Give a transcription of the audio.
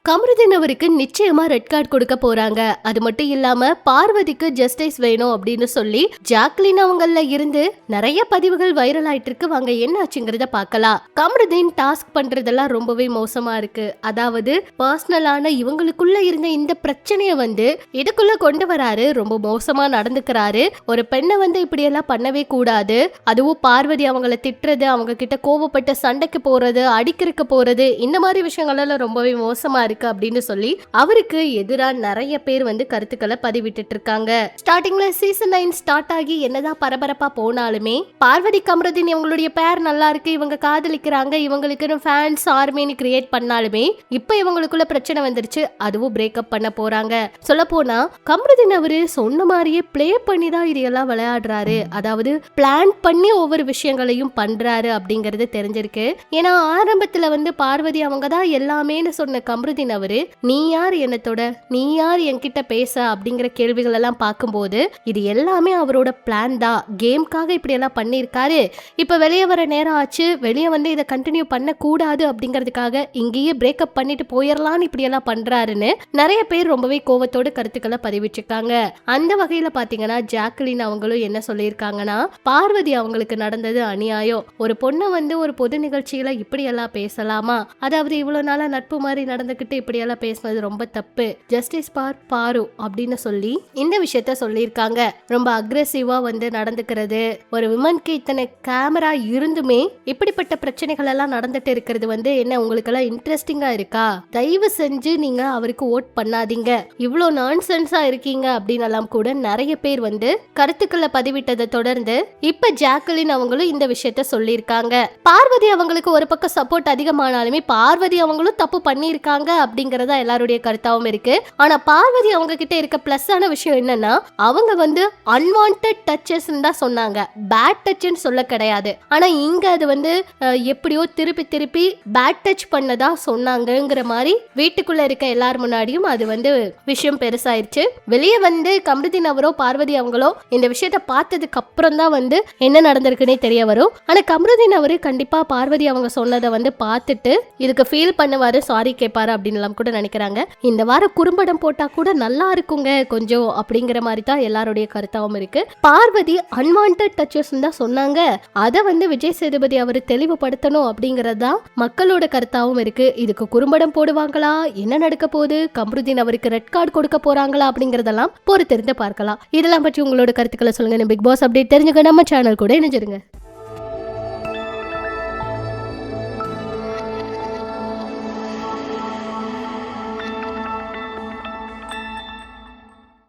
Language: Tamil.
கமருதீன் அவருக்கு நிச்சயமா ரெட் கார்டு கொடுக்க போறாங்க. அது மட்டும் இல்லாம பார்வதிக்கு ஜஸ்டிஸ் வேணும் அப்படின்னு சொல்லி ஜாக்லின் அவங்கள இருந்து நிறைய பதிவுகள் வைரல் ஆயிட்டு இருக்கு. வாங்க என்ன ஆச்சுங்கிறத பார்க்கலாம். கமருதீன் டாஸ்க் பண்றதெல்லாம் ரொம்பவே மோசமா இருக்கு. அதாவது பர்சனலான இவங்களுக்குள்ள இருந்த இந்த பிரச்சனைய இதுக்குள்ள கொண்டு வராரு. ரொம்ப மோசமா நடந்துக்கிறாரு. ஒரு பெண்ணை இப்படி எல்லாம் பண்ணவே கூடாது. அதுவும் பார்வதி அவங்கள திட்டுறது, அவங்க கிட்ட கோவப்பட்ட சண்டைக்கு போறது, அடிக்கிறதுக்கு போறது, இந்த மாதிரி விஷயங்கள் எல்லாம் ரொம்பவே மோசமா இருக்கு அப்படின்னு சொல்லி அவருக்கு எதிரா நிறைய பேர் கருத்துக்களை பதிவிட்டு இருக்காங்க. ஸ்டார்டிங்ல சீசன் 9 ஸ்டார்ட் ஆகி என்னதான் பரபரப்பா போனாலுமே பார்வதி கமருதீன் இவங்களுடைய பேர் நல்லா இருக்கு, இவங்க காதலிக்கிறாங்க, இவங்களுக்கு ஃபேன்ஸ் ஆர்மின்னு கிரியேட் பண்ணாலுமே இப்ப இவங்களுக்குள்ள பிரச்சனை வந்துருச்சு. அதுவும் பிரேக்கப் பண்ண போறாங்க. சொல்ல போனா கமருதீன் அவரு சொன்ன மாதிரியே பிளே பண்ணி தான் இதெல்லாம் விளையாடுறாரு. அதாவது பிளான் பண்ணி ஒவ்வொரு விஷயங்களையும் பண்றாரு அப்படிங்கறது தெரிஞ்சிருக்கு. ஏன்னா ஆரம்பத்துல பார்வதி அவங்க தான் எல்லாமேன்னு சொன்ன கமருதீன் அவரு நீ யார் என்னத்தோட, நீ யார் என்கிட்ட பேச அப்படிங்கிற கேள்விகள் எல்லாம் பார்க்கும்போது இது எல்லாமே அவரோட பிளான் தான். கேம்காக இப்படி எல்லாம் பண்ணிருக்காரு. இப்ப வெளியே வர நேரம் ஆச்சு, வெளியே இதை கண்டினியூ பண்ண கூடாது அப்படிங்கிறதுக்காக இங்கேயே பிரேக்கப் பண்ணிட்டு போயிடலான்னு இப்படி எல்லாம் பண்றாருன்னு நிறைய பேர் ரொம்பவே கோவத்தோட கருத்துக்களை பதிவிச்சிருக்காங்க. அந்த வகையில பாத்தீங்கன்னா ஜாக்லின் அவங்களும் என்ன சொல்லியிருக்காங்கன்னா, பார்வதி அவங்களுக்கு நடந்தது அநியாயம். ஒரு பொண்ணை ஒரு பொது நிகழ்ச்சியில இப்படி எல்லாம் பேசலாமா? அதாவது இவ்வளவு நாளா நட்பு மாதிரி நடந்துகிட்டு இப்படி எல்லாம் பேசுனது ரொம்ப தப்பு. ஜஸ்டிஸ் பார் பாரு அப்படின்னு சொல்லி இந்த விஷயத்த சொல்லியிருக்காங்க. ரொம்ப அக்ரெசிவா நடந்துக்கிறது, ஒரு விமன்க்கு இத்தனை கேமரா இருந்துமே இப்படிப்பட்ட பிரச்சனைகள் எல்லாம் நடந்துட்டு இருக்கிறது என்ன உங்களுக்கு எல்லாம் இன்ட்ரெஸ்டிங்கா இருக்கா? தயவு செஞ்சு நீங்க அவருக்கு ஓட் பண்ணாதீங்க, இவ்வளோ நான்சென்ஸா இருக்கீங்க அப்படின்னு எல்லாம் கூட நிறைய பேர் கருத்துக்களை பதிவிட்டதை தொடர்ந்து இப்ப ஜாக்லின் அவங்களும் இந்த விஷயத்த சொல்லியிருக்காங்க. பார்வதி அவங்களுக்கு ஒரு பக்கம் சப்போர்ட் அதிகமானாலுமே பார்வதி அவங்களும் தப்பு பண்ணியிருக்காங்க அப்படிங்கறதா எல்லாருடைய கருத்தாவும் இருக்கு. ஆனா பார்வதி அவங்க கிட்ட இருக்க பிளஸ் ஆன விஷயம் என்னன்னா, அவங்க அன்வான்டட் டச்சஸ் தான் சொன்னாங்க, பேட் டச்னு சொல்ல கிடையாது. ஆனா இங்க அது எப்படியோ திருப்பி திருப்பி பேட் டச் பண்ணதா சொன்னாங்கங்கிற மாதிரி வீட்டுக்குள்ள இருக்க எல்லார் முன்னாடியும் அது விஷயம் பெருசாயிருச்சு. வெளியே கமருதீன் அவரோ பார்வதி அவங்களோ இந்த விஷயத்த பார்த்ததுக்கு அப்புறம் தான் என்ன நடந்திருக்குன்னே தெரிய வரும். ஆனா கமருதீன் அவரு கண்டிப்பா பார்வதி அவங்க சொன்னதை பார்த்துட்டு இதுக்கு ஃபீல் பண்ணுவாரு, சாரி கேட்பாரு அப்படின்னு கூட நினைக்கிறாங்க. இந்த வாரம் குறும்படம் போட்டா கூட நல்லா இருக்குங்க கொஞ்சம் அப்படிங்கிற மாதிரி தான் எல்லாருடைய கருத்தாவும் இருக்கு. பார்வதி அன்வான்டட் டச்சஸ் தான் சொன்னாங்க, அதை விஜய் சேதுபதி அவர் தெளிவுபடுத்தணும் அப்படிங்கறதா மக்களோட கருத்தாவும் இருக்கு. இதுக்கு குறும்படம் போடுவாங்களா, என்ன நடக்க போகுது, கமருதீன் அவருக்கு ரெட் கார்டு கொடுக்க போறாங்களா அப்படிங்கறதெல்லாம் பொறுத்திருந்து பார்க்கலாம். இதெல்லாம் பற்றி உங்களோட கருத்துக்களை சொல்லுங்க. பிக் பாஸ் அப்டேட் தெரிஞ்சுக்க நம்ம சேனல் கூட இணைஞ்சிருங்க.